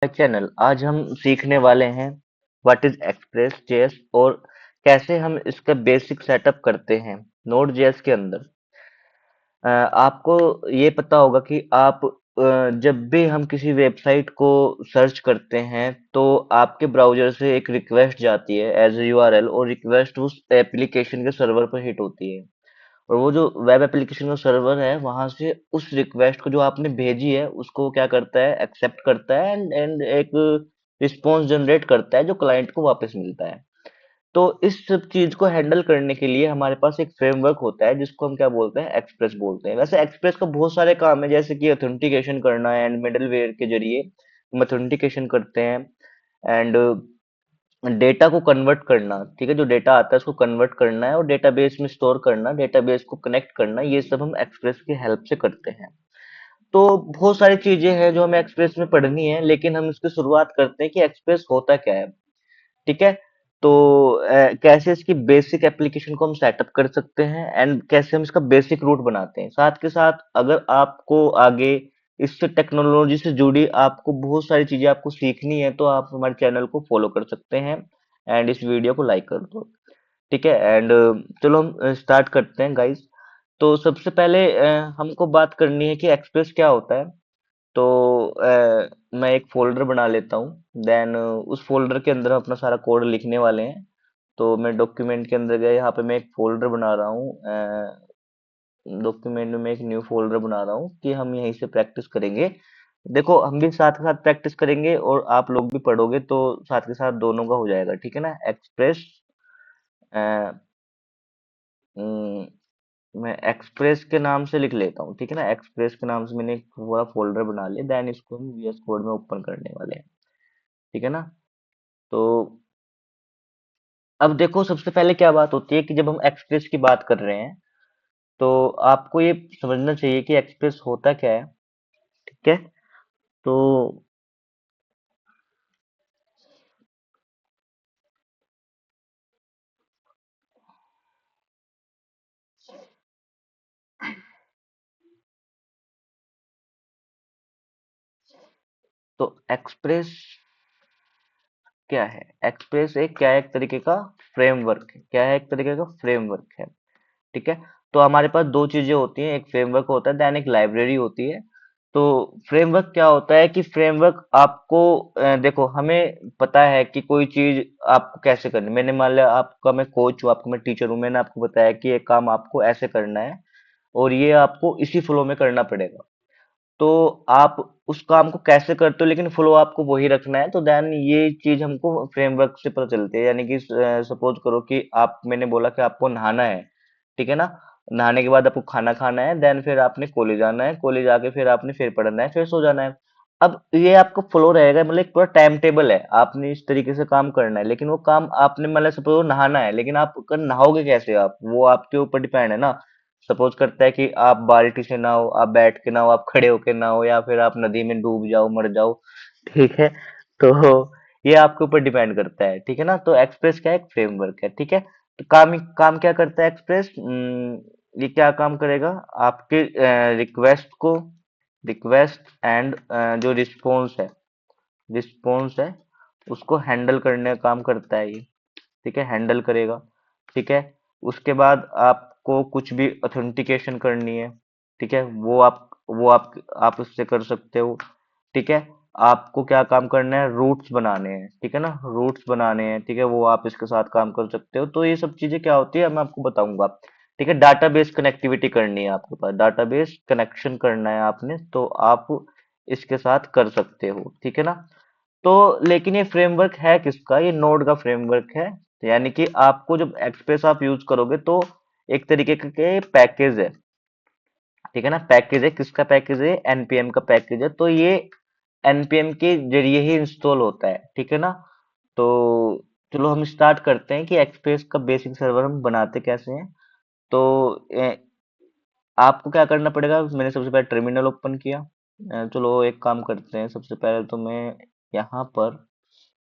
Channel. आज हम सीखने वाले हैं व्हाट इज एक्सप्रेस जेएस और कैसे हम इसका बेसिक सेटअप करते हैं नोड जेएस के अंदर। आपको ये पता होगा कि आप जब भी हम किसी वेबसाइट को सर्च करते हैं तो आपके ब्राउजर से एक रिक्वेस्ट जाती है एज ए यूआरएल, और रिक्वेस्ट उस एप्लीकेशन के सर्वर पर हिट होती है। और वो जो वेब एप्लीकेशन का सर्वर है वहां से उस रिक्वेस्ट को जो आपने भेजी है उसको क्या करता है, एक्सेप्ट करता है एंड एक रिस्पॉन्स जनरेट करता है जो क्लाइंट को वापस मिलता है। तो इस सब चीज को हैंडल करने के लिए हमारे पास एक फ्रेमवर्क होता है जिसको हम क्या बोलते हैं, एक्सप्रेस बोलते हैं। वैसे एक्सप्रेस का बहुत सारे काम है, जैसे कि ऑथेंटिकेशन करना है एंड मिडलवेयर के जरिए हम ऑथेंटिकेशन करते हैं एंड डेटा को कन्वर्ट करना। ठीक है, जो डेटा आता है उसको कन्वर्ट करना है और डेटाबेस में स्टोर करना, डेटाबेस को कनेक्ट करना, ये सब हम एक्सप्रेस की हेल्प से करते हैं। तो बहुत सारी चीजें हैं जो हमें एक्सप्रेस में पढ़नी है, लेकिन हम इसकी शुरुआत करते हैं कि एक्सप्रेस होता क्या है। ठीक है, तो कैसे इसकी बेसिक एप्लीकेशन को हम सेटअप कर सकते हैं एंड कैसे हम इसका बेसिक रूट बनाते हैं। साथ के साथ अगर आपको आगे इससे टेक्नोलॉजी से जुड़ी आपको बहुत सारी चीजें आपको सीखनी है तो आप हमारे चैनल को फॉलो कर सकते हैं एंड इस वीडियो को लाइक कर दो। ठीक है, एंड चलो हम स्टार्ट करते हैं गाइस। तो सबसे पहले हमको बात करनी है कि एक्सप्रेस क्या होता है। तो मैं एक फोल्डर बना लेता हूँ, देन उस फोल्डर के अंदर हम अपना सारा कोड लिखने वाले हैं। तो मैं डॉक्यूमेंट के अंदर गया, यहाँ पे मैं एक फोल्डर बना रहा हूँ। डॉक्यूमेंट में मैं एक न्यू फोल्डर बना रहा हूँ कि हम यहीं से प्रैक्टिस करेंगे। देखो, हम भी साथ के साथ प्रैक्टिस करेंगे और आप लोग भी पढ़ोगे तो साथ के साथ दोनों का हो जाएगा। ठीक है ना, एक्सप्रेस। मैं एक्सप्रेस के नाम से लिख लेता हूँ। ठीक है ना, एक्सप्रेस के नाम से मैंने एक पूरा फोल्डर बना लिया, देन इसको हम वीएस कोड में ओपन करने वाले हैं। ठीक है ना, तो अब देखो, सबसे पहले क्या बात होती है कि जब हम एक्सप्रेस की बात कर रहे हैं तो आपको ये समझना चाहिए कि एक्सप्रेस होता क्या है। ठीक है, तो एक्सप्रेस क्या है? एक्सप्रेस एक क्या है, एक तरीके का फ्रेमवर्क है। क्या है? एक तरीके का फ्रेमवर्क है। ठीक है, तो हमारे पास दो चीजें होती हैं, एक फ्रेमवर्क होता है देन एक लाइब्रेरी होती है। तो फ्रेमवर्क क्या होता है कि फ्रेमवर्क आपको देखो, हमें पता है कि कोई चीज आपको कैसे करनी है। मैंने मान लिया आपका मैं कोच हूँ, आपका मैं टीचर हूँ, मैंने आपको बताया कि ये काम आपको ऐसे करना है और ये आपको इसी फ्लो में करना पड़ेगा। तो आप उस काम को कैसे करते हो लेकिन फ्लो आपको वही रखना है, तो देन ये चीज हमको फ्रेमवर्क से पता चलती है। यानी कि सपोज करो कि आप, मैंने बोला कि आपको नहाना है। ठीक है ना, नहाने के बाद आपको खाना खाना है, देन फिर आपने कॉलेज आना है, कॉलेज आके फिर आपने फिर पढ़ना है, फिर सो जाना है। अब ये आपका फ्लो रहेगा, मतलब एक पूरा टाइम टेबल है, आपने इस तरीके से काम करना है। लेकिन वो काम आपने, मतलब सपोज नहाना है, लेकिन आप नहाओगे कैसे, आप वो आपके ऊपर डिपेंड है ना। सपोज करता है कि आप बाल्टी से नहाओ, आप बैठ के नहाओ, आप खड़े होके नहाओ, या फिर आप नदी में डूब जाओ, मर जाओ। ठीक है, तो ये आपके ऊपर डिपेंड करता है। ठीक है ना, तो एक्सप्रेस क्या है, एक फ्रेमवर्क है। ठीक है, तो काम काम क्या करता है एक्सप्रेस, ये क्या काम करेगा, आपके रिक्वेस्ट को, रिक्वेस्ट एंड जो रिस्पॉन्स है उसको हैंडल करने का काम करता है ये। ठीक है, हैंडल करेगा। ठीक है, उसके बाद आपको कुछ भी ऑथेंटिकेशन करनी है, ठीक है, वो आप उससे कर सकते हो। ठीक है, आपको क्या काम करना है, रूट्स बनाने हैं। ठीक है ना, रूट्स बनाने हैं, ठीक है, वो आप इसके साथ काम कर सकते हो। तो ये सब चीजें क्या होती है मैं आपको बताऊंगा। ठीक है, डाटाबेस कनेक्टिविटी करनी है, आपके पास डाटाबेस कनेक्शन करना है आपने, तो आप इसके साथ कर सकते हो। ठीक है ना, तो लेकिन ये फ्रेमवर्क है किसका, ये नोड का फ्रेमवर्क है। यानी कि आपको जब एक्सप्रेस आप यूज करोगे तो एक तरीके के पैकेज है। ठीक है ना, पैकेज है, किसका पैकेज है, एनपीएम का पैकेज है। तो ये एनपीएम के जरिए ही इंस्टॉल होता है। ठीक है ना, तो चलो हम स्टार्ट करते हैं कि एक्सप्रेस का बेसिक सर्वर हम बनाते कैसे हैं। तो आपको क्या करना पड़ेगा, मैंने सबसे पहले टर्मिनल ओपन किया। चलो एक काम करते हैं, सबसे पहले तो मैं यहाँ पर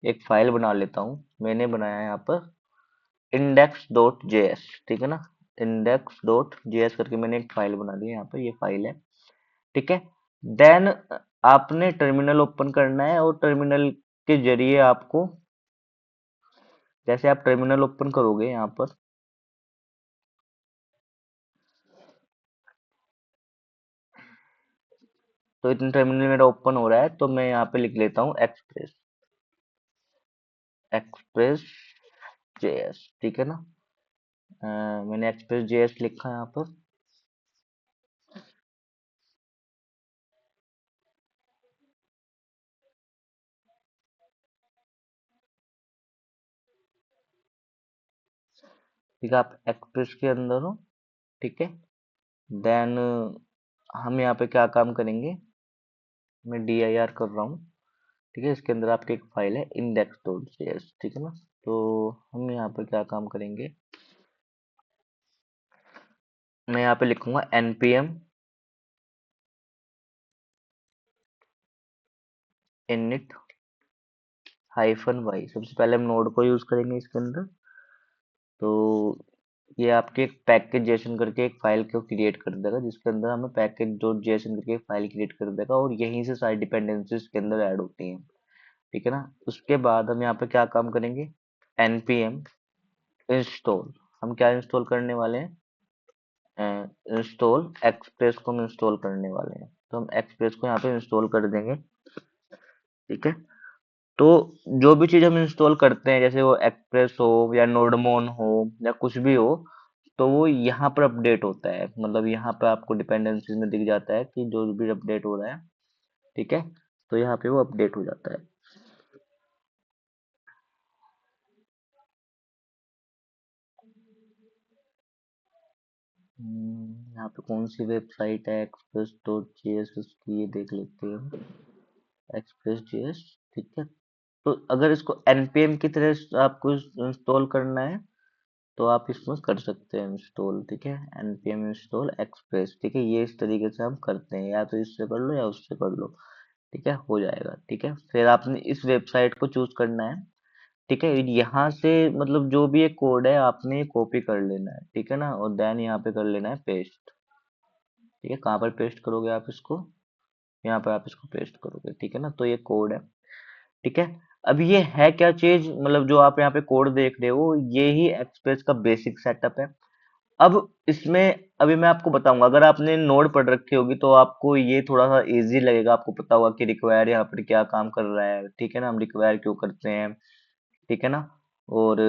एक फाइल बना लेता हूँ। मैंने बनाया है यहाँ पर index.js। ठीक है ना, index.js करके मैंने एक फाइल बना दी है, यहाँ पर ये फाइल है। ठीक है, देन आपने टर्मिनल ओपन करना है और टर्मिनल के जरिए आपको, जैसे आप टर्मिनल ओपन करोगे यहाँ पर, तो इतने टर्मिनल मेरा ओपन हो रहा है, तो मैं यहाँ पे लिख लेता हूँ एक्सप्रेस, एक्सप्रेस जेएस, ठीक है ना। मैंने एक्सप्रेस जेएस लिखा है यहाँ पर। ठीक है, आप एक्सप्रेस के अंदर हो, ठीक है। देन हम यहाँ पे क्या काम करेंगे, मैं dir कर रहा हूँ, ठीक है। इसके अंदर आपकी एक फाइल है index.js, ठीक है ना। तो हम यहाँ पर क्या काम करेंगे, मैं यहाँ पे लिखूंगा npm init -y। सबसे पहले हम नोड को यूज करेंगे इसके अंदर। तो ये आपके एक पैकेज जेसन करके एक फाइल को क्रिएट कर देगा, जिसके अंदर हमें पैकेज डॉट जेसन करके एक फाइल क्रिएट कर देगा, और यहीं से सारी डिपेंडेंसीज के अंदर ऐड होती हैं, ठीक है ना। उसके बाद हम यहाँ पे क्या काम करेंगे, npm इंस्टॉल, हम क्या इंस्टॉल करने वाले हैं, इंस्टॉल एक्सप्रेस को हम इंस्टॉल करने वाले हैं। तो हम एक्सप्रेस को यहाँ पे इंस्टॉल कर देंगे, ठीक है। तो जो भी चीज हम इंस्टॉल करते हैं, जैसे वो एक्सप्रेस हो या नोडमोन हो या कुछ भी हो, तो वो यहाँ पर अपडेट होता है, मतलब यहाँ पे आपको डिपेंडेंसीज में दिख जाता है कि जो भी अपडेट हो रहा है, ठीक है। तो यहाँ पे वो अपडेट हो जाता है। यहाँ पे कौन सी वेबसाइट है एक्सप्रेस डॉट जेएस, उसकी ये देख लेते हैं, एक्सप्रेस जेएस, ठीक है। तो अगर इसको npm की तरह आपको इंस्टॉल करना है, तो आप इसमें कर सकते हैं इंस्टॉल, ठीक है। npm इंस्टॉल एक्सप्रेस, ठीक है। ये इस तरीके से हम करते हैं, या तो इससे कर लो या उससे कर लो, ठीक है, हो जाएगा, ठीक है। फिर आपने इस वेबसाइट को चूज करना है, ठीक है। यहाँ से मतलब जो भी ये कोड है आपने कॉपी कर लेना है, ठीक है ना, और देन यहाँ पे कर लेना है पेस्ट, ठीक है। कहाँ पर पेस्ट करोगे आप इसको, यहाँ पर आप इसको पेस्ट करोगे, ठीक है ना। तो ये कोड है, ठीक है। अब ये है क्या चीज, मतलब जो आप यहाँ पे कोड देख रहे हो, ये ही एक्सप्रेस का बेसिक सेटअप है। अब इसमें अभी मैं आपको बताऊंगा, अगर आपने नोड पढ़ रखी होगी तो आपको ये थोड़ा सा इजी लगेगा, आपको पता होगा कि रिक्वायर यहाँ पर क्या काम कर रहा है, ठीक है ना, हम रिक्वायर क्यों करते हैं, ठीक है ना। और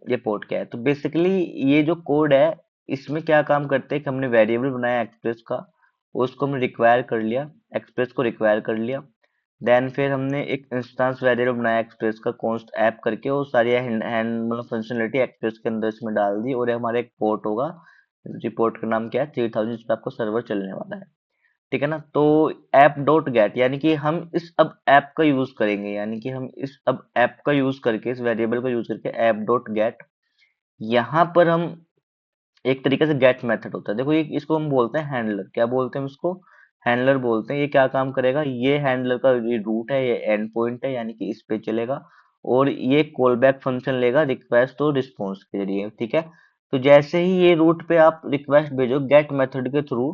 ये पोर्ट क्या है, तो बेसिकली ये जो कोड है, इसमें क्या काम करते हैं कि हमने वेरिएबल बनाया एक्सप्रेस का, उसको हमने रिक्वायर कर लिया, एक्सप्रेस को रिक्वायर कर लिया। देन फिर हमने एक इंस्टेंस वेरिएबल बनाया एक्सप्रेस का कॉन्स्ट ऐप करके, वो सारी हैंड हैंड मतलब फंक्शनलिटी एक्सप्रेस के अंदर इसमें डाल दी, और ये हमारा एक पोर्ट होगा, रिपोर्ट का नाम क्या है, 3000, जिस पे आपको सर्वर चलने वाला है, ठीक है ना। तो ऐप डॉट गेट, यानी कि हम इस अब ऐप का यूज करेंगे, यानी कि हम इस अब ऐप का यूज करके, इस वेरिएबल का यूज करके ऐप डॉट गेट, यहाँ पर हम एक तरीके से गेट मेथड होता है, देखो ये इसको हम बोलते हैं हैंडलर, क्या बोलते हैं हम इसको, हैंडलर बोलते हैं। ये क्या काम करेगा, ये हैंडलर का ये रूट है, ये एंड पॉइंट है, यानी कि इस पे चलेगा, और ये कॉल बैक फंक्शन लेगा रिक्वेस्ट और रिस्पॉन्स के जरिए, ठीक है। तो जैसे ही ये रूट पे आप रिक्वेस्ट भेजो गेट मेथड के थ्रू,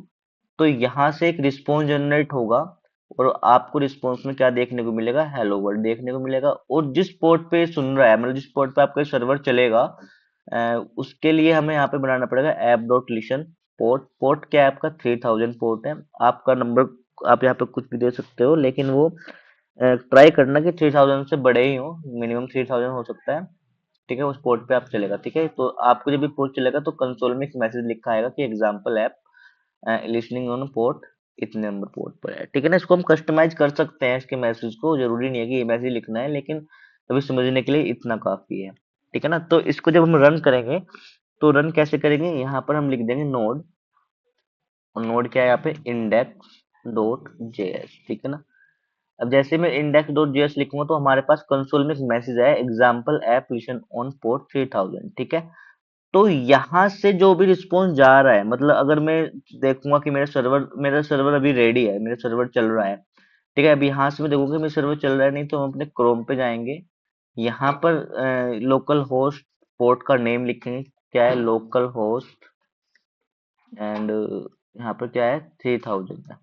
तो यहाँ से एक रिस्पॉन्स जनरेट होगा, और आपको रिस्पॉन्स में क्या देखने को मिलेगा, हेलो वर्ल्ड देखने को मिलेगा। और जिस पोर्ट पे सुन रहा है, मतलब जिस पोर्ट पे आपका सर्वर चलेगा, उसके लिए हमें यहाँ पे बनाना पड़ेगा app dot listen port. Port क्या है आपका, 3000 पोर्ट है। आपका नंबर आप यहाँ पे कुछ भी दे सकते हो, लेकिन वो ट्राई करना कि 3000 से बड़े ही हो, मिनिमम 3000 हो सकता है, ठीक है। उस पोर्ट पे आप चलेगा, ठीक है। तो आपको जब भी पोर्ट चलेगा तो कंसोल में एक मैसेज लिखा आएगा कि example app listening on port इतने नंबर पोर्ट पर है, ठीक है ना। इसको हम कस्टमाइज कर सकते हैं, इसके मैसेज को, जरूरी नहीं है कि ये मैसेज लिखना है, लेकिन अभी समझने के लिए इतना काफी है, ठीक है ना। तो इसको जब हम रन करेंगे, तो रन कैसे करेंगे, यहाँ पर हम लिख देंगे नोड, और नोड क्या है यहाँ पे, इंडेक्स डॉट जेएस, ठीक है ना। अब जैसे मैं इंडेक्स डॉट जेएस लिखूंगा, तो हमारे पास कंसोल में एक मैसेज आया, example app listen on port 3000, ठीक है। तो यहाँ से जो भी रिस्पॉन्स जा रहा है, मतलब अगर मैं देखूंगा कि मेरा सर्वर अभी रेडी है, मेरा सर्वर चल रहा है, ठीक है। अभी यहाँ से मैं देखूंगा कि मेरा सर्वर चल रहा है, नहीं तो हम अपने क्रोम पे जाएंगे, यहाँ पर लोकल होस्ट पोर्ट का नेम लिखेंगे, क्या है, लोकल होस्ट, एंड यहाँ पर क्या है, 3000 है,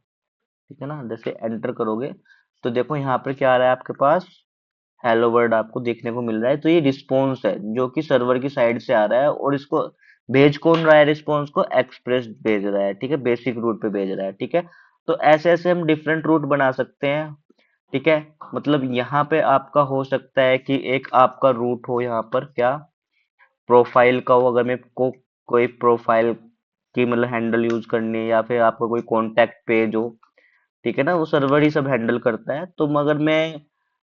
ठीक है ना। जैसे एंटर करोगे तो देखो यहाँ पर क्या आ रहा है आपके पास, हेलो वर्ल्ड आपको देखने को मिल रहा है। तो ये रिस्पॉन्स है जो कि सर्वर की साइड से आ रहा है, और इसको भेज कौन रहा है, रिस्पॉन्स को एक्सप्रेस भेज रहा है, ठीक है, बेसिक रूट पे भेज रहा है, ठीक है। तो ऐसे ऐसे हम डिफरेंट रूट बना सकते हैं, ठीक है। मतलब यहाँ पे आपका हो सकता है कि एक आपका रूट हो यहाँ पर क्या, प्रोफाइल का हो, अगर मेरे को कोई प्रोफाइल की मतलब हैंडल यूज करनी है, या फिर आपका कोई कॉन्टेक्ट पेज हो, ठीक है ना, वो सर्वर ही सब हैंडल करता है। तो मगर मैं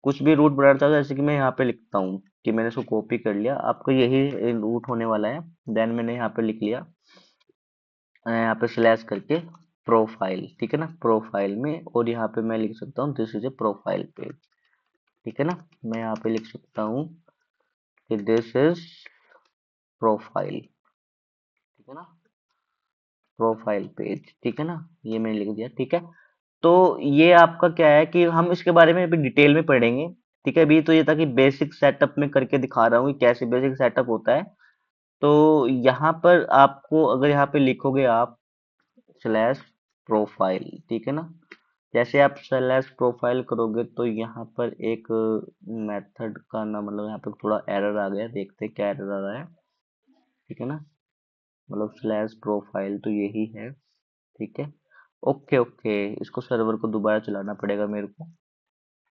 कुछ भी रूट बनाना चाहता हूँ, जैसे कि मैं यहाँ पे लिखता हूँ कि मैंने इसको कॉपी कर लिया, आपका यही रूट होने वाला है। देन मैंने यहाँ पे लिख लिया, यहाँ पे स्लैश करके प्रोफाइल, ठीक है ना, प्रोफाइल में, और यहाँ पे मैं लिख सकता हूँ this is a profile page, ठीक है ना। मैं यहाँ पे लिख सकता हूँ कि दिस इज प्रोफाइल, ठीक है ना, प्रोफाइल पेज, ठीक है ना, ये मैंने लिख दिया, ठीक है। तो ये आपका क्या है कि हम इसके बारे में अभी डिटेल में पढ़ेंगे, ठीक है। अभी तो ये था कि बेसिक सेटअप में करके दिखा रहा हूँ कि कैसे बेसिक सेटअप होता है। तो यहाँ पर आपको अगर यहाँ पे लिखोगे आप स्लैश प्रोफाइल, ठीक है ना, जैसे आप स्लैश प्रोफाइल करोगे तो यहाँ पर एक मेथड का नाम, मतलब यहाँ पे थोड़ा एरर आ गया, देखते हैं क्या एरर आ रहा है, ठीक है ना। मतलब स्लैश प्रोफाइल तो यही है, ठीक है। ओके ओके, इसको सर्वर को दोबारा चलाना पड़ेगा मेरे को,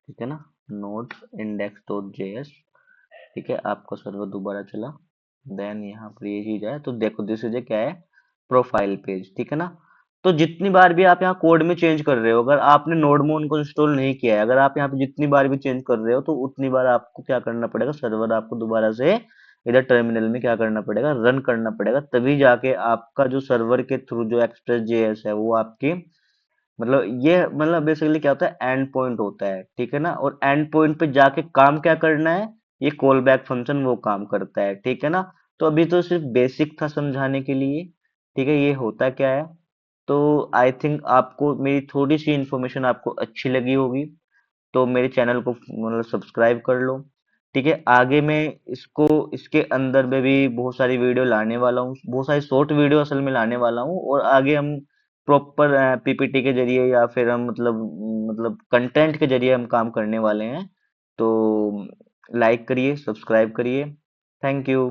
ठीक है ना। नोड इंडेक्स डॉट जेएस, ठीक है, आपका सर्वर दोबारा चला। देन यहाँ पर ये चीज है, तो देखो दिस इज क्या है, प्रोफाइल पेज, ठीक है ना। तो जितनी बार भी आप यहाँ कोड में चेंज कर रहे हो, अगर आपने नोड में उनको इंस्टॉल नहीं किया है, अगर आप यहाँ पे जितनी बार भी चेंज कर रहे हो, तो उतनी बार आपको क्या करना पड़ेगा, सर्वर आपको दोबारा से इधर टर्मिनल में क्या करना पड़ेगा, रन करना पड़ेगा, तभी जाके आपका जो सर्वर के थ्रू जो एक्सप्रेस जेएस है वो आपकी, मतलब ये मतलब बेसिकली क्या होता है, एंड पॉइंट होता है, ठीक है ना। और एंड पॉइंट पे जाके काम क्या करना है, ये कॉल बैक फंक्शन वो काम करता है, ठीक है ना। तो अभी तो सिर्फ बेसिक था समझाने के लिए, ठीक है, ये होता क्या है। तो आई थिंक आपको मेरी थोड़ी सी इंफॉर्मेशन आपको अच्छी लगी होगी, तो मेरे चैनल को मतलब सब्सक्राइब कर लो, ठीक है। आगे मैं इसको, इसके अंदर में भी बहुत सारी वीडियो लाने वाला हूँ, बहुत सारी शॉर्ट वीडियो असल में लाने वाला हूँ, और आगे हम प्रॉपर पीपीटी के जरिए, या फिर हम मतलब कंटेंट के जरिए हम काम करने वाले हैं। तो लाइक करिए, सब्सक्राइब करिए। Thank you.